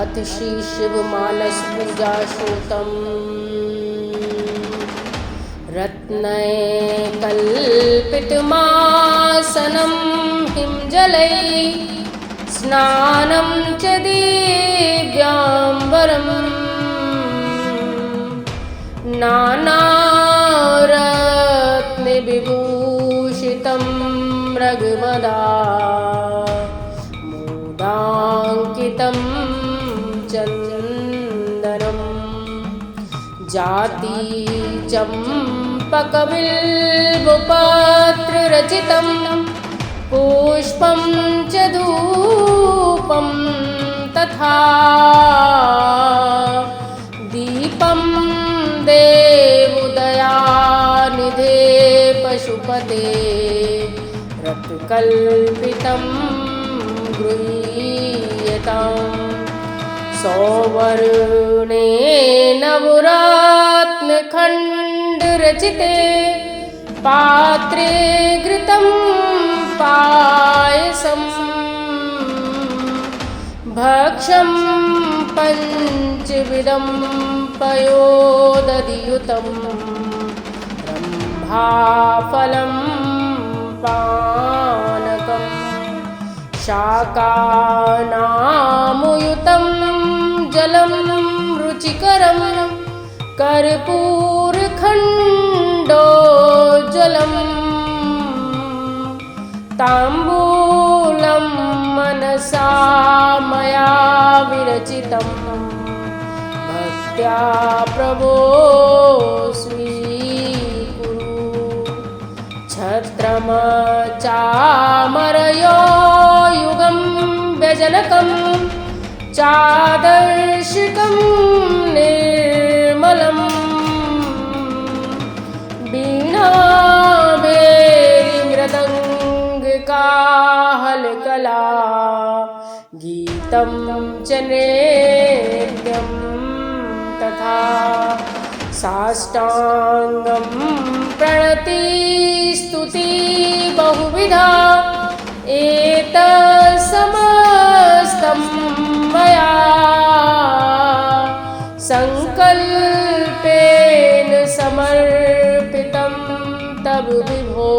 अथ श्री शिव मानस पूजा श्रोतम् रत्नैः कल्पितमासनं हिमजलैः स्नानं च दिव्याम्बरम् नानारत्नविभूषितं मृगमदा मोदाङ्कितं चन्दनम् जाति चम्पकबिल्वपत्ररचितं पुष्पं च धूपं तथा दीपं देवोदयानिधे पशुपते रत्नकल्पितं गृह्यताम् सौवर्णेन नवरत्नखण्डरचिते पात्रे घृतं पायसम् भक्ष्यं पञ्चविधं पयोदधियुतं रम्भाफलं पानकं शाकानामुयुतं जलं रुचिकरं कर्पूरखण्डोज्ज्वलम् ताम्बूलं मनसा मया विरचितं भक्त्या प्रभो स्वीकुरु छत्रं चामरयो युगं व्यजनकं चादर्शिकं निर्मलं वीणाभेरीमृदङ्गकाहलकला गीतं च नृत्यं तथा साष्टाङ्गं प्रणतिस्तुति बहुविधा एतत्समस्तं मया संकल्पेन समर्पितं तव विभो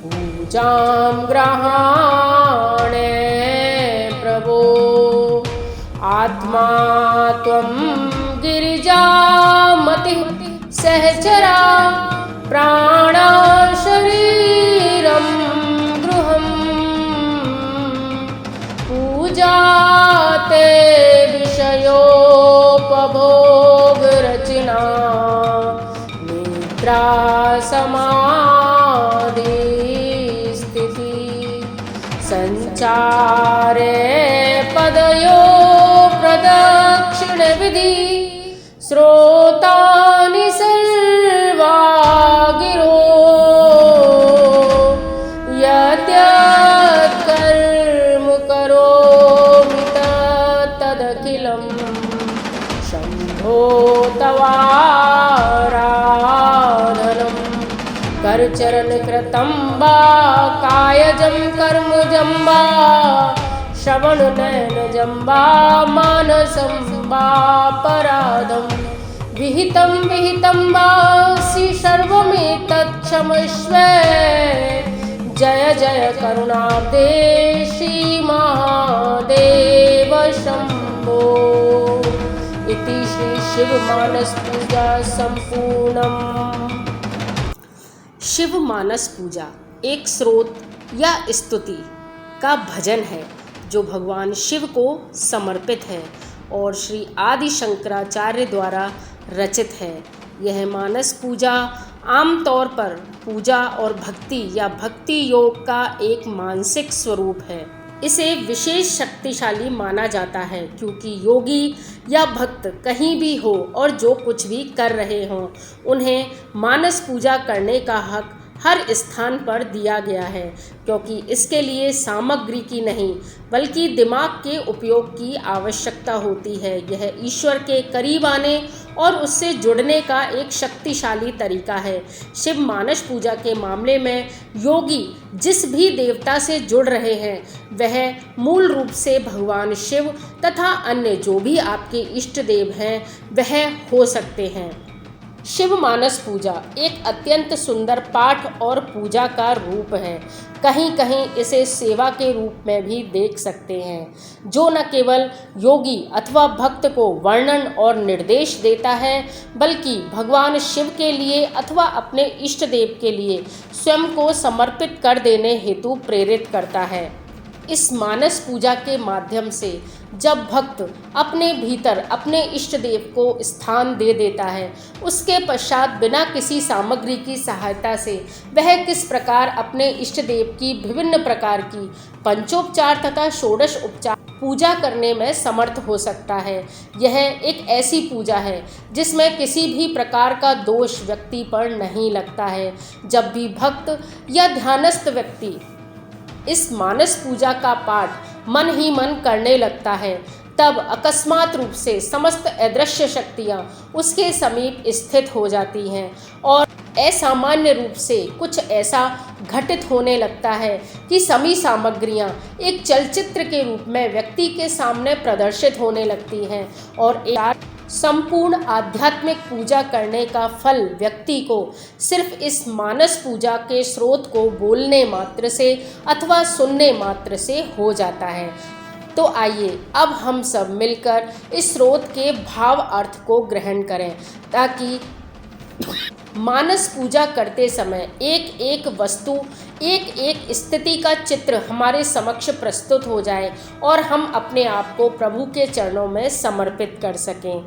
पूजां ग्रहाणे प्रभो आत्मा त्वं गिरिजामतिः सहचरा प्राणा शरीरं गृहम् पूजा ते विषयोपभोगरचना निद्रा समाधिस्थिति संचारे पदयो प्रदक्षिणविधि श्रोतानि सर्वा गिरो यद्यत् कर्म करोमि तदखिलं शम्भो तवाराधनं करचरणकृतं वा कायजं कर्मजं वा श्रवणनयनजं वा मानसं वा पराधं विहितं वा सर्वमेतत् क्षमस्व जय जय करुणाब्धे श्री महादेव शंभो। इति श्री शिव मानस पूजा संपूर्णम। शिव मानस पूजा एक स्रोत या स्तुति का भजन है जो भगवान शिव को समर्पित है और श्री आदि शंकराचार्य द्वारा रचित है। यह मानस पूजा आमतौर पर पूजा और भक्ति या भक्ति योग का एक मानसिक स्वरूप है। इसे विशेष शक्तिशाली माना जाता है क्योंकि योगी या भक्त कहीं भी हो और जो कुछ भी कर रहे हों उन्हें मानस पूजा करने का हक हर स्थान पर दिया गया है, क्योंकि इसके लिए सामग्री की नहीं बल्कि दिमाग के उपयोग की आवश्यकता होती है। यह ईश्वर के करीब आने और उससे जुड़ने का एक शक्तिशाली तरीका है। शिव मानस पूजा के मामले में योगी जिस भी देवता से जुड़ रहे हैं वह मूल रूप से भगवान शिव तथा अन्य जो भी आपके इष्ट देव हैं वह हो सकते हैं। शिव मानस पूजा एक अत्यंत सुंदर पाठ और पूजा का रूप है। कहीं कहीं इसे सेवा के रूप में भी देख सकते हैं, जो न केवल योगी अथवा भक्त को वर्णन और निर्देश देता है बल्कि भगवान शिव के लिए अथवा अपने इष्ट देव के लिए स्वयं को समर्पित कर देने हेतु प्रेरित करता है। इस मानस पूजा के माध्यम से जब भक्त अपने भीतर अपने इष्ट देव को स्थान दे देता है, उसके पश्चात बिना किसी सामग्री की सहायता से वह किस प्रकार अपने इष्ट देव की विभिन्न प्रकार की पंचोपचार तथा षोडश उपचार पूजा करने में समर्थ हो सकता है। यह एक ऐसी पूजा है जिसमें किसी भी प्रकार का दोष व्यक्ति पर नहीं लगता है। जब भी भक्त या ध्यानस्थ व्यक्ति इस मानस पूजा का पाठ मन ही मन करने लगता है, तब अकस्मात रूप से समस्त अदृश्य शक्तियाँ उसके समीप स्थित हो जाती हैं और असामान्य रूप से कुछ ऐसा घटित होने लगता है कि सभी सामग्रियाँ एक चलचित्र के रूप में व्यक्ति के सामने प्रदर्शित होने लगती हैं और एक संपूर्ण आध्यात्मिक पूजा करने का फल व्यक्ति को सिर्फ इस मानस पूजा के स्रोत को बोलने मात्र से अथवा सुनने मात्र से हो जाता है। तो आइए अब हम सब मिलकर इस स्रोत के भाव अर्थ को ग्रहण करें, ताकि मानस पूजा करते समय एक एक वस्तु एक एक स्थिति का चित्र हमारे समक्ष प्रस्तुत हो जाए और हम अपने आप को प्रभु के चरणों में समर्पित कर सकें।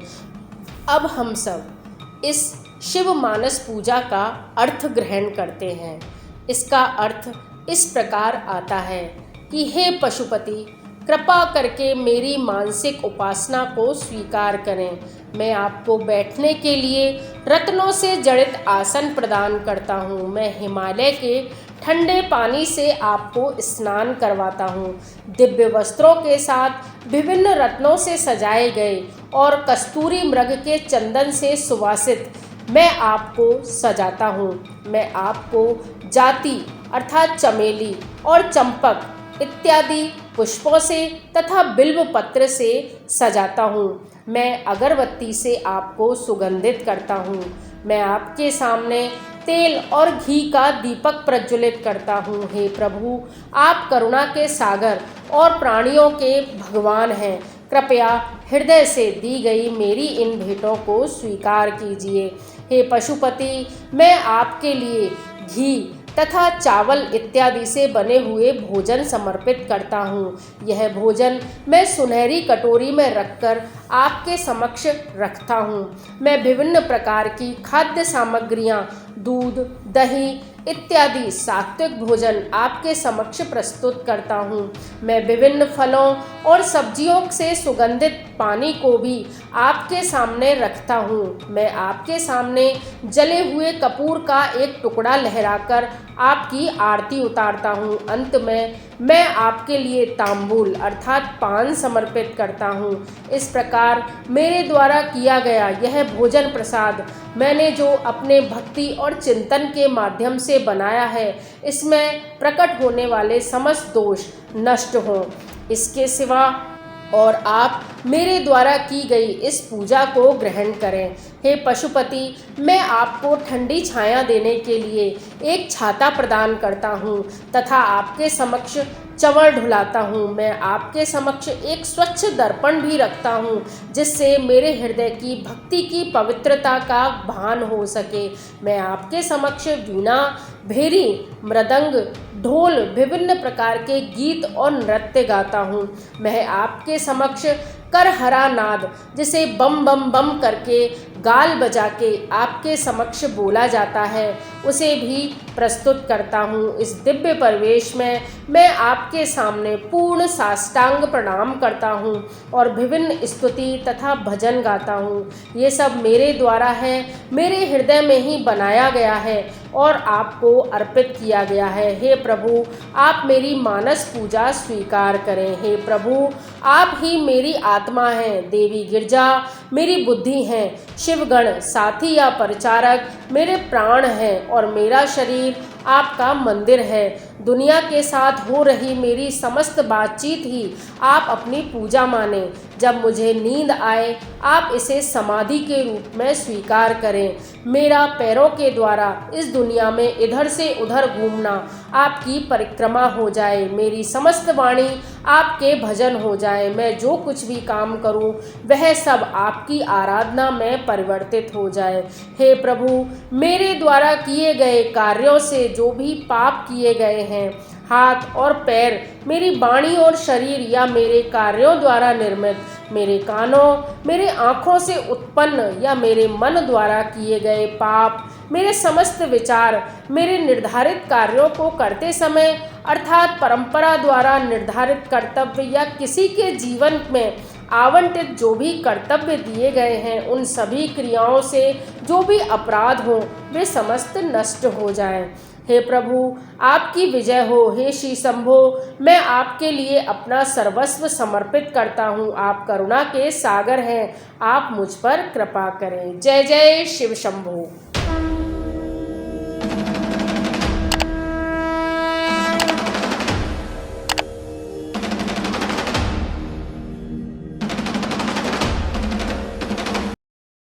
अब हम सब इस शिव मानस पूजा का अर्थ ग्रहण करते हैं। इसका अर्थ इस प्रकार आता है कि हे पशुपति, कृपा करके मेरी मानसिक उपासना को स्वीकार करें। मैं आपको बैठने के लिए रत्नों से जड़ित आसन प्रदान करता हूँ। मैं हिमालय के ठंडे पानी से आपको स्नान करवाता हूँ। दिव्य वस्त्रों के साथ विभिन्न रत्नों से सजाए गए और कस्तूरी मृग के चंदन से सुवासित मैं आपको सजाता हूँ। मैं आपको जाति अर्थात चमेली और चंपक इत्यादि पुष्पों से तथा बिल्व पत्र से सजाता हूँ। मैं अगरबत्ती से आपको सुगंधित करता हूँ। मैं आपके सामने तेल और घी का दीपक प्रज्वलित करता हूँ। हे प्रभु, आप करुणा के सागर और प्राणियों के भगवान हैं। कृपया हृदय से दी गई मेरी इन भेंटों को स्वीकार कीजिए। हे पशुपति, मैं आपके लिए घी तथा चावल इत्यादि से बने हुए भोजन समर्पित करता हूँ। यह भोजन मैं सुनहरी कटोरी में रखकर आपके समक्ष रखता हूँ। मैं विभिन्न प्रकार की खाद्य सामग्रियाँ, दूध, दही इत्यादि सात्विक भोजन आपके समक्ष प्रस्तुत करता हूँ। मैं विभिन्न फलों और सब्जियों से सुगंधित पानी को भी आपके सामने रखता हूँ। मैं आपके सामने जले हुए कपूर का एक टुकड़ा लहराकर आपकी आरती उतारता हूँ। अंत में मैं आपके लिए तांबूल अर्थात पान समर्पित करता हूँ। इस प्रकार मेरे द्वारा किया गया यह भोजन प्रसाद मैंने जो अपने भक्ति और चिंतन के माध्यम से बनाया है, इसमें प्रकट होने वाले समस्त दोष नष्ट हों। इसके सिवा और आप मेरे द्वारा की गई इस पूजा को ग्रहण करें। हे पशुपति, मैं आपको ठंडी छाया देने के लिए एक छाता प्रदान करता हूँ तथा आपके समक्ष चंवर ढुलाता हूँ। मैं आपके समक्ष एक स्वच्छ दर्पण भी रखता हूँ, जिससे मेरे हृदय की भक्ति की पवित्रता का भान हो सके। मैं आपके समक्ष वीणा, भेरी, मृदंग, ढोल, विभिन्न प्रकार के गीत और नृत्य गाता हूँ। मैं आपके समक्ष करहरा नाद, जिसे बम बम बम करके गाल बजा के आपके समक्ष बोला जाता है उसे भी प्रस्तुत करता हूँ। इस दिव्य परिवेश में मैं आपके सामने पूर्ण साष्टांग प्रणाम करता हूँ और विभिन्न स्तुति तथा भजन गाता हूँ। ये सब मेरे द्वारा है, मेरे हृदय में ही बनाया गया है और आपको अर्पित किया गया है। हे प्रभु, आप मेरी मानस पूजा स्वीकार करें। हे प्रभु, आप ही मेरी आत्मा हैं, देवी गिरजा मेरी बुद्धि हैं, शिवगण साथी या परिचारक मेरे प्राण हैं और मेरा शरीर आपका मंदिर है। दुनिया के साथ हो रही मेरी समस्त बातचीत ही आप अपनी पूजा माने। जब मुझे नींद आए आप इसे समाधि के रूप में स्वीकार करें। मेरा पैरों के द्वारा इस दुनिया में इधर से उधर घूमना आपकी परिक्रमा हो जाए। मेरी समस्त वाणी आपके भजन हो जाए। मैं जो कुछ भी काम करूं वह सब आपकी आराधना में परिवर्तित हो जाए। हे प्रभु, मेरे द्वारा किए गए कार्यों से जो भी पाप किए गए हैं, हाथ और पैर, मेरी वाणी और शरीर या मेरे कार्यों द्वारा निर्मित, मेरे कानों, मेरे आँखों से उत्पन्न या मेरे मन द्वारा किए गए पाप, मेरे समस्त विचार, मेरे निर्धारित कार्यों को करते समय अर्थात परंपरा द्वारा निर्धारित कर्तव्य या किसी के जीवन में आवंटित जो भी कर्तव्य दिए गए हैं, उन सभी क्रियाओं से जो भी अपराध हो वे समस्त नष्ट हो जाएं। हे प्रभु, आपकी विजय हो। हे श्री शंभो, मैं आपके लिए अपना सर्वस्व समर्पित करता हूँ। आप करुणा के सागर हैं, आप मुझ पर कृपा करें। जय जय शिव शंभो।